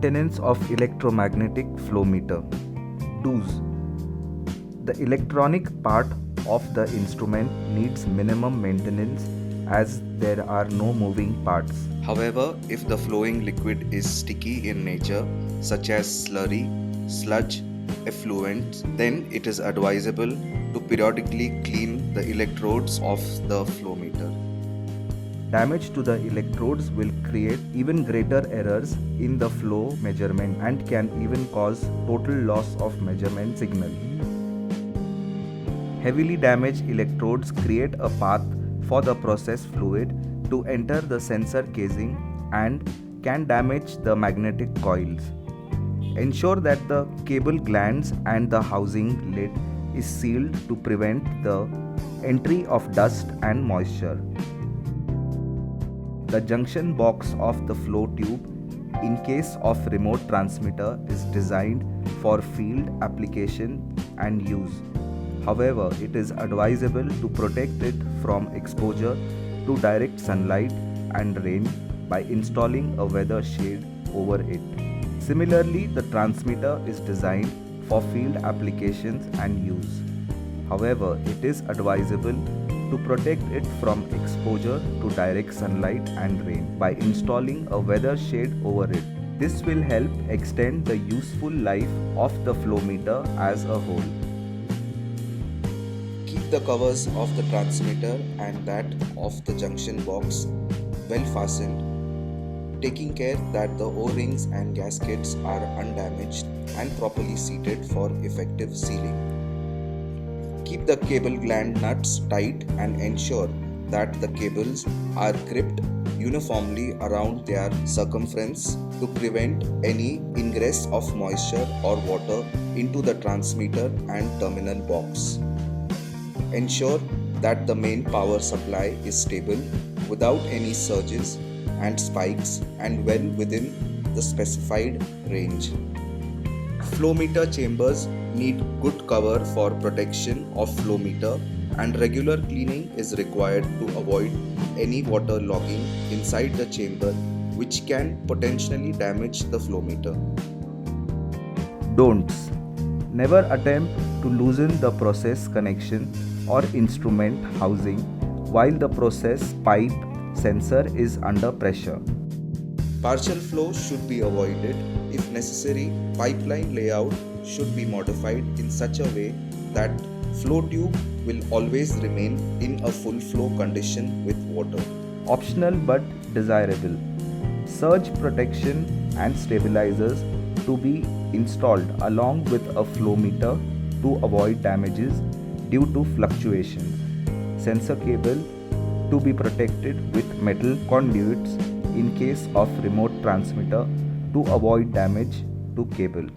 Maintenance of electromagnetic flowmeter. Do's. The electronic part of the instrument needs minimum maintenance as there are no moving parts. However, if the flowing liquid is sticky in nature, such as slurry, sludge, effluents, then it is advisable to periodically clean the electrodes of the flowmeter. Damage to the electrodes will create even greater errors in the flow measurement and can even cause total loss of measurement signal. Heavily damaged electrodes create a path for the process fluid to enter the sensor casing and can damage the magnetic coils. Ensure that the cable glands and the housing lid is sealed to prevent the entry of dust and moisture. The junction box of the flow tube in case of remote transmitter is designed for field application and use. However, it is advisable to protect it from exposure to direct sunlight and rain by installing a weather shade over it. Similarly, the transmitter is designed for field applications and use. However, it is advisable to protect it from exposure to direct sunlight and rain by installing a weather shade over it. This will help extend the useful life of the flowmeter as a whole. Keep the covers of the transmitter and that of the junction box well fastened, taking care that the O-rings and gaskets are undamaged and properly seated for effective sealing. Keep the cable gland nuts tight and ensure that the cables are gripped uniformly around their circumference to prevent any ingress of moisture or water into the transmitter and terminal box. Ensure that the main power supply is stable without any surges and spikes and well within the specified range. Flowmeter chambers need good cover for protection of flowmeter, and regular cleaning is required to avoid any water logging inside the chamber which can potentially damage the flowmeter. Don'ts. Never attempt to loosen the process connection or instrument housing while the process pipe sensor is under pressure. Partial flow should be avoided. If necessary, pipeline layout should be modified in such a way that flow tube will always remain in a full flow condition with water. Optional but desirable. Surge protection and stabilizers to be installed along with a flow meter to avoid damages due to fluctuations. Sensor cable to be protected with metal conduits in case of remote transmitter to avoid damage to cable.